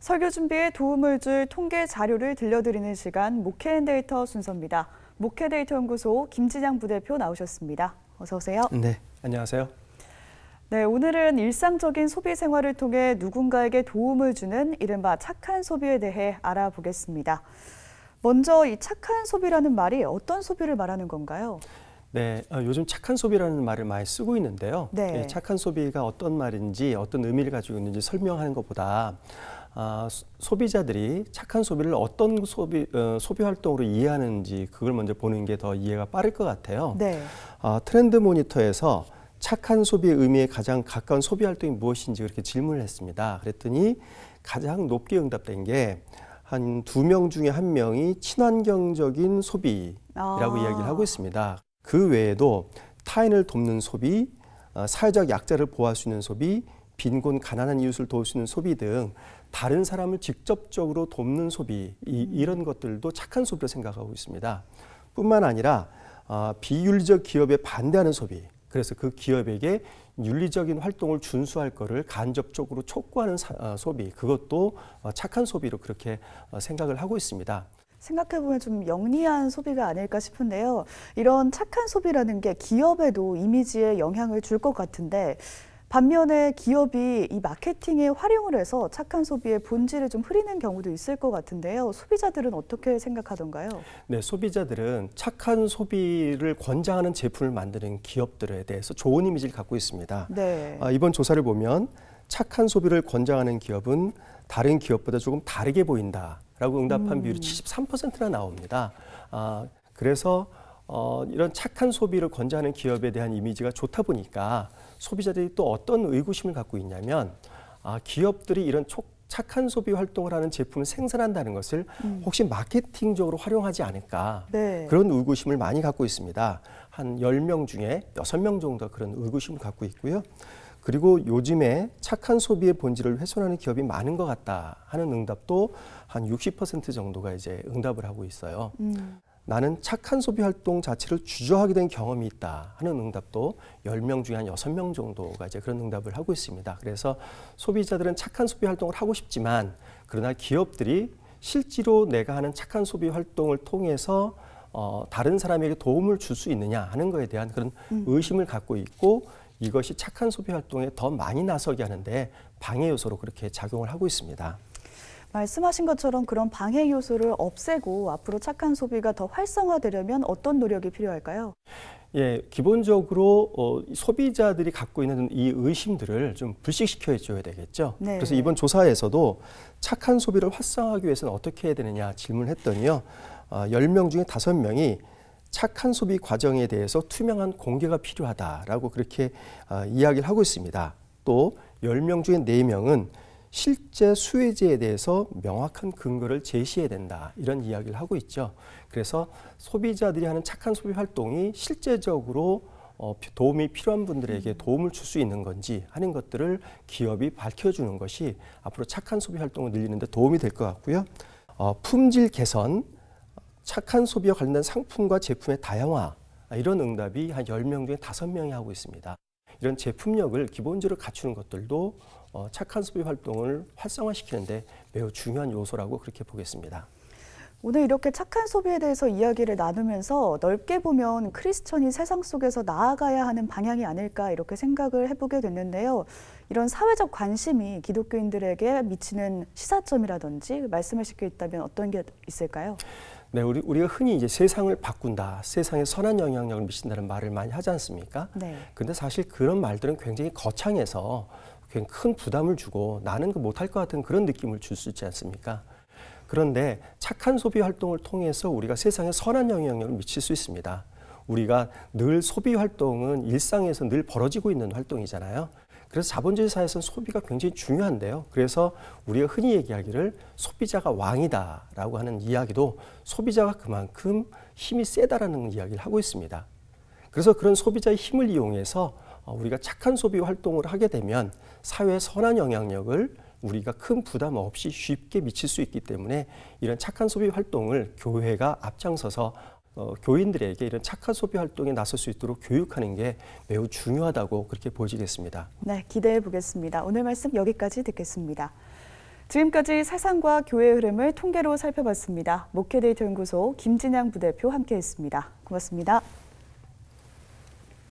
설교 준비에 도움을 줄 통계 자료를 들려드리는 시간 목회앤데이터 순서입니다. 목회데이터 연구소 김진양 부대표 나오셨습니다. 어서 오세요. 네, 안녕하세요. 네, 오늘은 일상적인 소비 생활을 통해 누군가에게 도움을 주는 이른바 착한 소비에 대해 알아보겠습니다. 먼저 이 착한 소비라는 말이 어떤 소비를 말하는 건가요? 네, 요즘 착한 소비라는 말을 많이 쓰고 있는데요. 네. 착한 소비가 어떤 말인지 어떤 의미를 가지고 있는지 설명하는 것보다 소비자들이 착한 소비를 어떤 소비 활동으로 이해하는지 그걸 먼저 보는 게 더 이해가 빠를 것 같아요. 네. 트렌드 모니터에서 착한 소비의 의미에 가장 가까운 소비 활동이 무엇인지 그렇게 질문을 했습니다. 그랬더니 가장 높게 응답된 게 한 2명 중에 1명이 친환경적인 소비라고 이야기를 하고 있습니다. 그 외에도 타인을 돕는 소비, 사회적 약자를 보호할 수 있는 소비, 빈곤, 가난한 이웃을 도울 수 있는 소비 등 다른 사람을 직접적으로 돕는 소비, 이런 것들도 착한 소비로 생각하고 있습니다. 뿐만 아니라 비윤리적 기업에 반대하는 소비, 그래서 그 기업에게 윤리적인 활동을 준수할 것을 간접적으로 촉구하는 소비, 그것도 착한 소비로 그렇게 생각을 하고 있습니다. 생각해보면 좀 영리한 소비가 아닐까 싶은데요. 이런 착한 소비라는 게 기업에도 이미지에 영향을 줄 것 같은데 반면에 기업이 이 마케팅에 활용을 해서 착한 소비의 본질을 좀 흐리는 경우도 있을 것 같은데요. 소비자들은 어떻게 생각하던가요? 네, 소비자들은 착한 소비를 권장하는 제품을 만드는 기업들에 대해서 좋은 이미지를 갖고 있습니다. 네. 이번 조사를 보면 착한 소비를 권장하는 기업은 다른 기업보다 조금 다르게 보인다라고 응답한 비율이 73%나 나옵니다. 그래서 이런 착한 소비를 권장하는 기업에 대한 이미지가 좋다 보니까 소비자들이 또 어떤 의구심을 갖고 있냐면 기업들이 이런 착한 소비 활동을 하는 제품을 생산한다는 것을 혹시 마케팅적으로 활용하지 않을까, 네. 그런 의구심을 많이 갖고 있습니다. 한 10명 중에 6명 정도 그런 의구심을 갖고 있고요. 그리고 요즘에 착한 소비의 본질을 훼손하는 기업이 많은 것 같다 하는 응답도 한 60% 정도가 이제 응답을 하고 있어요. 나는 착한 소비 활동 자체를 주저하게 된 경험이 있다 하는 응답도 10명 중에 한 6명 정도가 이제 그런 응답을 하고 있습니다. 그래서 소비자들은 착한 소비 활동을 하고 싶지만 그러나 기업들이 실제로 내가 하는 착한 소비 활동을 통해서 다른 사람에게 도움을 줄 수 있느냐 하는 것에 대한 그런 의심을 갖고 있고 이것이 착한 소비 활동에 더 많이 나서게 하는데 방해 요소로 그렇게 작용을 하고 있습니다. 말씀하신 것처럼 그런 방해 요소를 없애고 앞으로 착한 소비가 더 활성화되려면 어떤 노력이 필요할까요? 예, 기본적으로 소비자들이 갖고 있는 이 의심들을 좀 불식시켜 줘야 되겠죠. 네. 그래서 이번 조사에서도 착한 소비를 활성화하기 위해서는 어떻게 해야 되느냐 질문을 했더니요. 10명 중에 5명이 착한 소비 과정에 대해서 투명한 공개가 필요하다라고 그렇게 이야기를 하고 있습니다. 또 10명 중에 4명은 실제 수혜자에 대해서 명확한 근거를 제시해야 된다, 이런 이야기를 하고 있죠. 그래서 소비자들이 하는 착한 소비 활동이 실제적으로 도움이 필요한 분들에게 도움을 줄 수 있는 건지 하는 것들을 기업이 밝혀주는 것이 앞으로 착한 소비 활동을 늘리는 데 도움이 될 것 같고요. 품질 개선, 착한 소비와 관련된 상품과 제품의 다양화, 이런 응답이 한 10명 중에 5명이 하고 있습니다. 이런 제품력을 기본적으로 갖추는 것들도 착한 소비 활동을 활성화시키는데 매우 중요한 요소라고 그렇게 보겠습니다. 오늘 이렇게 착한 소비에 대해서 이야기를 나누면서 넓게 보면 크리스천이 세상 속에서 나아가야 하는 방향이 아닐까 이렇게 생각을 해보게 됐는데요. 이런 사회적 관심이 기독교인들에게 미치는 시사점이라든지 말씀하실 게 있다면 어떤 게 있을까요? 네, 우리가 흔히 이제 세상을 바꾼다, 세상에 선한 영향력을 미친다는 말을 많이 하지 않습니까? 네. 근데 사실 그런 말들은 굉장히 거창해서 굉장히 큰 부담을 주고 나는 못할 것 같은 그런 느낌을 줄 수 있지 않습니까? 그런데 착한 소비 활동을 통해서 우리가 세상에 선한 영향력을 미칠 수 있습니다. 우리가 늘 소비 활동은 일상에서 늘 벌어지고 있는 활동이잖아요. 그래서 자본주의 사회에서는 소비가 굉장히 중요한데요. 그래서 우리가 흔히 얘기하기를 소비자가 왕이다라고 하는 이야기도 소비자가 그만큼 힘이 세다라는 이야기를 하고 있습니다. 그래서 그런 소비자의 힘을 이용해서 우리가 착한 소비 활동을 하게 되면 사회에 선한 영향력을 우리가 큰 부담 없이 쉽게 미칠 수 있기 때문에 이런 착한 소비 활동을 교회가 앞장서서 교인들에게 이런 착한 소비 활동에 나설 수 있도록 교육하는 게 매우 중요하다고 그렇게 보여지겠습니다. 네, 기대해 보겠습니다. 오늘 말씀 여기까지 듣겠습니다. 지금까지 세상과 교회의 흐름을 통계로 살펴봤습니다. 목회데이터 연구소 김진양 부대표 함께했습니다. 고맙습니다.